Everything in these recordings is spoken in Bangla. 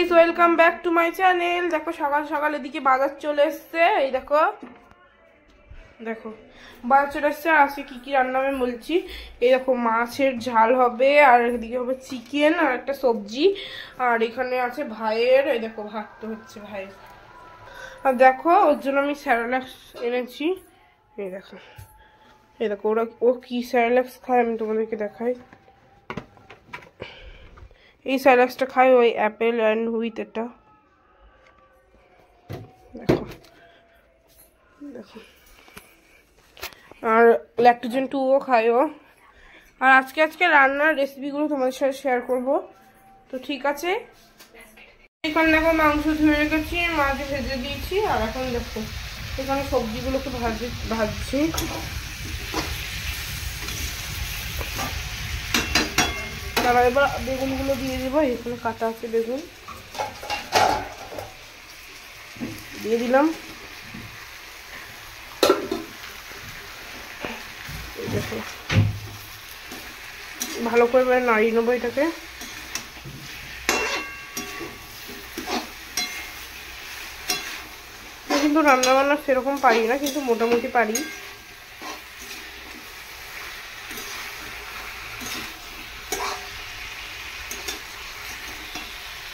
Guys, welcome back to my channel. দেখো সকাল সকাল এদিকে বাজার চলে এসছে। এই দেখো দেখো বাজার চলে এসছে। আর আজকে কি কি রান্না আমি বলছি। এই দেখো মাছের ঝাল হবে, আর এদিকে হবে চিকেন আর একটা সবজি। আর এখানে আছে ভাইয়ের, এই দেখো ভাত তো হচ্ছে ভাইয়ের। আর দেখো ওর জন্য আমি স্যারেলাক্স এনেছি। এই দেখো এই দেখো ও কি স্যারেলাক্স খায় আমি তোমাদেরকে দেখাই। এই স্যারেলাক্সটা খাই ওই অ্যাপেল অ্যান্ড হুইট। এটা দেখো দেখো আর ল্যাকটোজেন 2ও খায় ও। আর আজকে রান্নার রেসিপিগুলো তোমাদের সাথে শেয়ার করব। তো ঠিক আছে, এখানে দেখো মাংস ধুয়ে রেখেছি, মাছ ভেজে দিয়েছি। আর এখন দেখো এখানে সবজিগুলোকে ভাজছি। তারপর এবার বেগুনগুলো দিয়ে দেবো। এখানে কাটা আছে বেগুন, দিয়ে দিলাম। দেখো ভালো করে এবার নাড়িয়ে নেবো এটাকে। কিন্তু রান্না বান্না সেরকম পারি না, কিন্তু মোটামুটি পারি।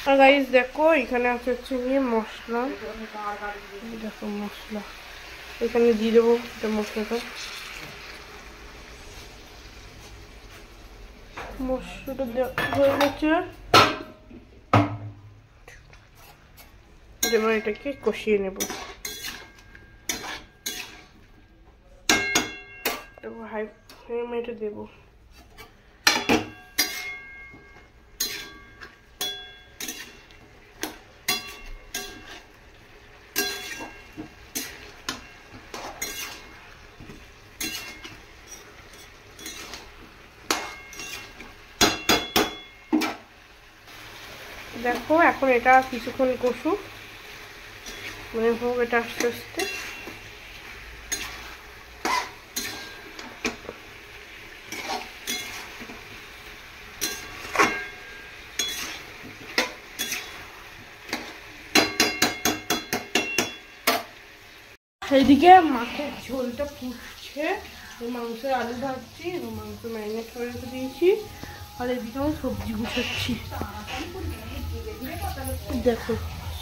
আর গাইস দেখো এখানে আছে হচ্ছে মশলা। দেখো মশলা এখানে দিয়ে দেবো এটা মশলাটা হয়ে গেছে। এবার এটাকে কষিয়ে নেব। হাই ফ্লেমে এটা দেবো। দেখো এখন এটা কিছুক্ষণ কষুক, মানে হোক এটা আস্তে আস্তে। এইদিকে মাছের ঝোলটা ফুটছে, মাংসের আলু ভাজছি, মাংস ম্যারিনেট করে রেখে দিয়েছি। আর এদিকে আমি সবজি গুছাচ্ছি। দেখো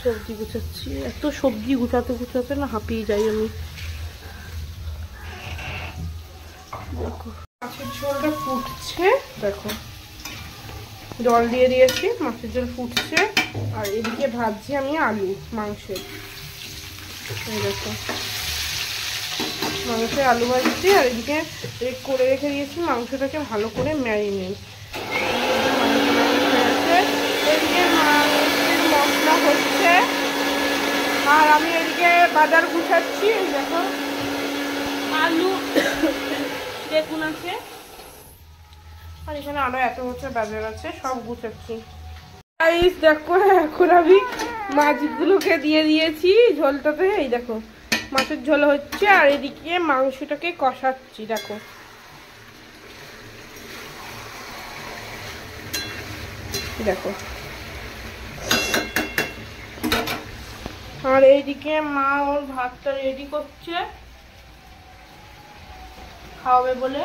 সবজি গুছাচ্ছি, এত সবজি গুছাতে গুছাতে না হাঁপিয়ে যাই আমি। দেখো মাছের ঝোলটা ফুটছে, দেখো জল দিয়ে দিয়েছি, মাছের ঝোল ফুটছে। আর এদিকে ভাজছি আমি আলু মাংসের। দেখো মাংসের আলু ভাজছি, আর এদিকে করে রেখে দিয়েছি মাংসটাকে ভালো করে ম্যারিনেট। এদিকে মাংসের মশলা হচ্ছে, আর আমি এদিকে বাজার গুছাচ্ছি। দেখো আলু বেগুন আছে, আর এখানে আরো এত হচ্ছে বাজার আছে, সব গুছাচ্ছি। দেখো এখন আমি মাছগুলোকে দিয়ে দিয়েছি ঝোলটাতে। এই দেখো মাছের ঝোল হচ্ছে, আর এদিকে মাংসটাকে কষাচ্ছি। দেখো দেখো আর এইদিকে মা ওর ভাতটা রেডি করছে খাওয়াবে বলে।